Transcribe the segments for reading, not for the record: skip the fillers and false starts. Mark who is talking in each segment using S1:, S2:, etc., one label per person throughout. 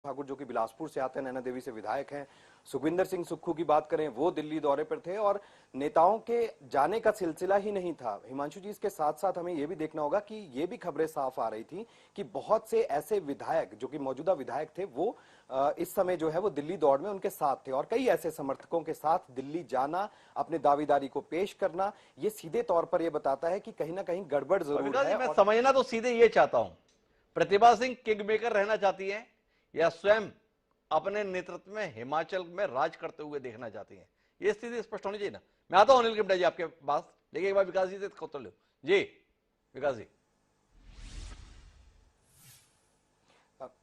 S1: ठाकुर जो कि बिलासपुर से आते हैं, नैना देवी से विधायक हैं। सुखविंदर सिंह सुक्खू की बात करें, वो दिल्ली दौरे पर थे और नेताओं के जाने का सिलसिला ही नहीं था। हिमांशु जी, इसके साथ साथ हमें ये भी देखना होगा कि ये भी खबरें साफ आ रही थी कि बहुत से ऐसे विधायक जो कि मौजूदा विधायक थे, वो इस समय जो है वो दिल्ली दौड़ में उनके साथ थे और कई ऐसे समर्थकों के साथ दिल्ली जाना, अपने दावेदारी को पेश करना, ये सीधे तौर पर ये बताता है कि कहीं ना कहीं गड़बड़ जरूर है।
S2: मैं समझना तो सीधे ये चाहता हूं, प्रतिभा सिंह किंग मेकर रहना चाहती हैं या स्वयं अपने नेतृत्व में हिमाचल में राज करते हुए देखना चाहती हैं? ये स्थिति स्पष्ट होनी चाहिए ना। मैं आता हूं अनिल किमटा जी आपके पास, लेकिन एक बार विकास जी से उत्तर लो। जी विकास जी।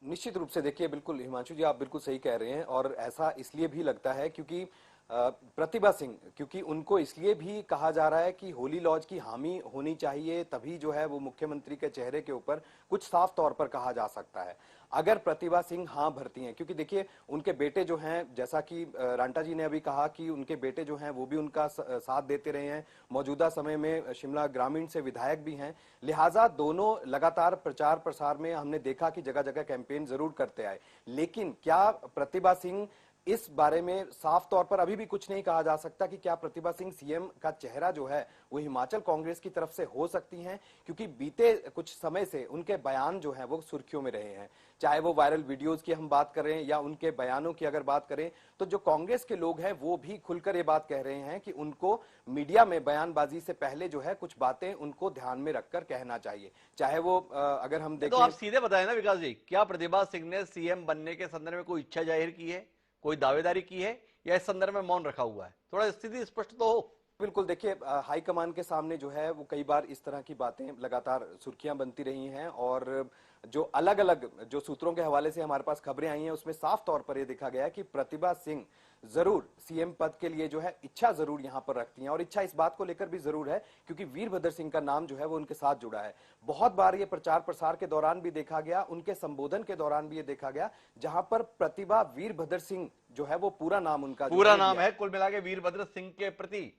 S1: निश्चित रूप से देखिए, बिल्कुल हिमांशु जी, आप बिल्कुल सही कह रहे हैं और ऐसा इसलिए भी लगता है क्योंकि प्रतिभा सिंह, क्योंकि उनको इसलिए भी कहा जा रहा है कि होली लॉज की हामी होनी चाहिए, तभी जो है वो मुख्यमंत्री के चेहरे के ऊपर कुछ साफ तौर पर कहा जा सकता है अगर प्रतिभा सिंह हाँ भरती हैं। क्योंकि देखिए, उनके बेटे जो हैं, जैसा कि रांटा जी ने अभी कहा कि उनके बेटे जो हैं वो भी उनका साथ देते रहे हैं, मौजूदा समय में शिमला ग्रामीण से विधायक भी हैं, लिहाजा दोनों लगातार प्रचार प्रसार में हमने देखा कि जगह जगह कैंपेन जरूर करते आए। लेकिन क्या प्रतिभा सिंह, इस बारे में साफ तौर पर अभी भी कुछ नहीं कहा जा सकता कि क्या प्रतिभा सिंह सीएम का चेहरा जो है वो हिमाचल कांग्रेस की तरफ से हो सकती हैं, क्योंकि बीते कुछ समय से उनके बयान जो हैं वो सुर्खियों में रहे हैं। चाहे वो वायरल वीडियोस की हम बात करें या उनके बयानों की अगर बात करें, तो जो कांग्रेस के लोग हैं वो भी खुलकर ये बात कह रहे हैं कि उनको मीडिया में बयानबाजी से पहले जो है कुछ बातें उनको ध्यान में रखकर कहना चाहिए। चाहे वो अगर हम देखें,
S2: तो आप सीधे बताएं ना विकास जी, क्या प्रतिभा सिंह ने सीएम बनने के संदर्भ में कोई इच्छा जाहिर की है, कोई दावेदारी की है, या इस संदर्भ में मौन रखा हुआ है? थोड़ा स्थिति स्पष्ट तो हो।
S1: बिल्कुल देखिए, हाईकमान के सामने जो है वो कई बार इस तरह की बातें लगातार सुर्खियां बनती रही हैं और जो अलग अलग जो सूत्रों के हवाले से हमारे पास खबरें आई हैं, उसमें साफ तौर पर यह देखा गया है कि प्रतिभा सिंह जरूर सीएम पद के लिए जो है इच्छा जरूर यहां पर रखती हैं और इच्छा इस बात को लेकर भी जरूर है क्योंकि वीरभद्र सिंह का नाम जो है वो उनके साथ जुड़ा है। बहुत बार ये प्रचार प्रसार के दौरान भी देखा गया, उनके संबोधन के दौरान भी ये देखा गया, जहां पर प्रतिभा वीरभद्र सिंह जो है वो पूरा नाम उनका
S2: पूरा नाम है। कुल मिला के वीरभद्र सिंह के प्रति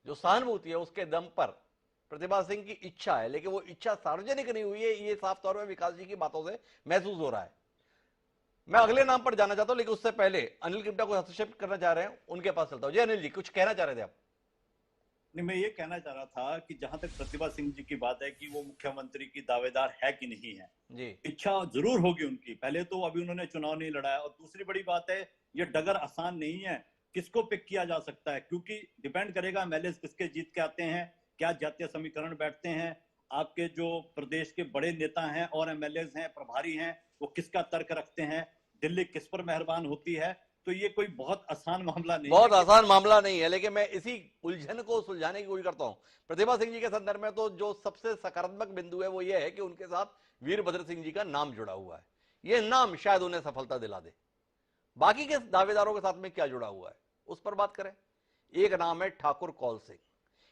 S2: जो सहानुभूति है उसके दम पर प्रतिभा सिंह की इच्छा है, लेकिन वो इच्छा सार्वजनिक नहीं हुई है, ये साफ तौर पर विकास जी की बातों से महसूस हो रहा है। मैं अगले नाम पर जाना चाहता हूं, लेकिन उससे पहले अनिल किमटा को हस्तक्षेप करना चाह रहे हैं, उनके पास चलता हूं। जी अनिल जी, कुछ कहना चाह रहे थे आप?
S3: नहीं, मैं ये कहना चाह रहा था कि जहां तक प्रतिभा सिंह जी की बात है कि वो मुख्यमंत्री की दावेदार है कि नहीं है,
S2: जी
S3: इच्छा जरूर होगी उनकी। पहले तो अभी उन्होंने चुनाव नहीं लड़ा है, और दूसरी बड़ी बात है, ये डगर आसान नहीं है। किसको पिक किया जा सकता है, क्योंकि डिपेंड करेगा एमएलए किसके जीत के आते हैं, क्या जातीय समीकरण बैठते हैं, आपके जो प्रदेश के बड़े नेता हैं और एमएलए हैं, प्रभारी हैं, वो किसका तर्क रखते हैं, दिल्ली किस पर मेहरबान होती है। तो ये कोई बहुत आसान मामला नहीं है,
S2: बहुत आसान मामला नहीं है, लेकिन मैं इसी उलझन को सुलझाने की कोशिश करता हूं। प्रतिभा सिंह जी के संदर्भ में तो जो सबसे सकारात्मक बिंदु है वो ये है कि उनके साथ वीरभद्र सिंह जी का नाम जुड़ा हुआ है। ये नाम शायद उन्हें सफलता दिला दे। बाकी के दावेदारों के साथ में क्या जुड़ा हुआ है उस पर बात करें। एक नाम है ठाकुर कौल सिंह।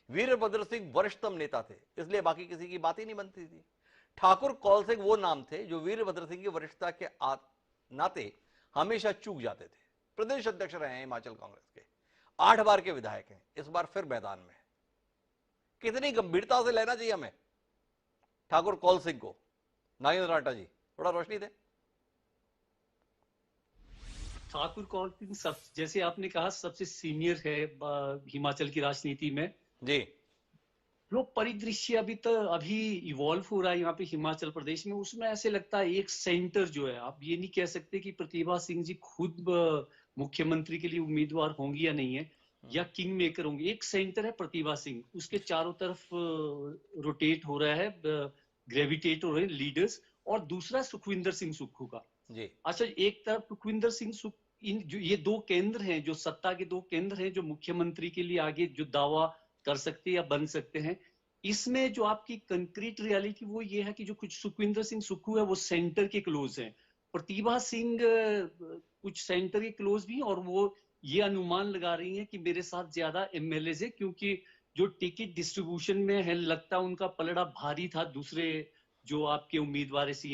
S2: वीरभद्र सिंह वरिष्ठतम नेता थे, इसलिए बाकी किसी की बात ही नहीं बनती थी। ठाकुर कौल सिंह वो नाम थे जो वीरभद्र सिंह की वरिष्ठता के नाते हमेशा चूक जाते थे। प्रदेश अध्यक्ष रहे हैं हिमाचल कांग्रेस के, 8 बार के विधायक हैं, इस बार फिर मैदान में। कितनी गंभीरता से लेना चाहिए हमें ठाकुर कौल सिंह को? नागेंद्र राठा जी, थोड़ा रोशनी दे।
S4: ठाकुर कौल सिंह जैसे आपने कहा सबसे सीनियर है हिमाचल की राजनीति में
S2: जी।
S4: जो परिदृश्य अभी इवॉल्व हो रहा है यहाँ पे हिमाचल प्रदेश में, उसमें ऐसे लगता है एक सेंटर जो है, आप ये नहीं कह सकते कि प्रतिभा सिंह जी खुद मुख्यमंत्री के लिए उम्मीदवार होंगी या नहीं है, या किंग मेकर होंगे। एक सेंटर है प्रतिभा सिंह, उसके चारों तरफ रोटेट हो रहा है, ग्रेविटेट हो रहे हैं लीडर्स। और दूसरा सुखविंदर सिंह सुक्खू का
S2: जी।
S4: अच्छा, एक तरफ सुखविंदर सिंह जो ये दो केंद्र हैं, जो सत्ता के दो केंद्र हैं, जो मुख्यमंत्री के लिए आगे जो दावा कर सकते हैं या बन सकते हैं। इसमें जो आपकी कंक्रीट रियलिटी वो ये है कि जो कुछ सुखविंदर सिंह सुक्खू है वो सेंटर के क्लोज हैं, प्रतिभा सिंह कुछ सेंटर के क्लोज भी, और वो ये अनुमान लगा रही है कि मेरे साथ ज्यादा एमएलए है, क्योंकि जो टिकट डिस्ट्रीब्यूशन में है लगता है उनका पलड़ा भारी था दूसरे जो आपके उम्मीदवार है सीएम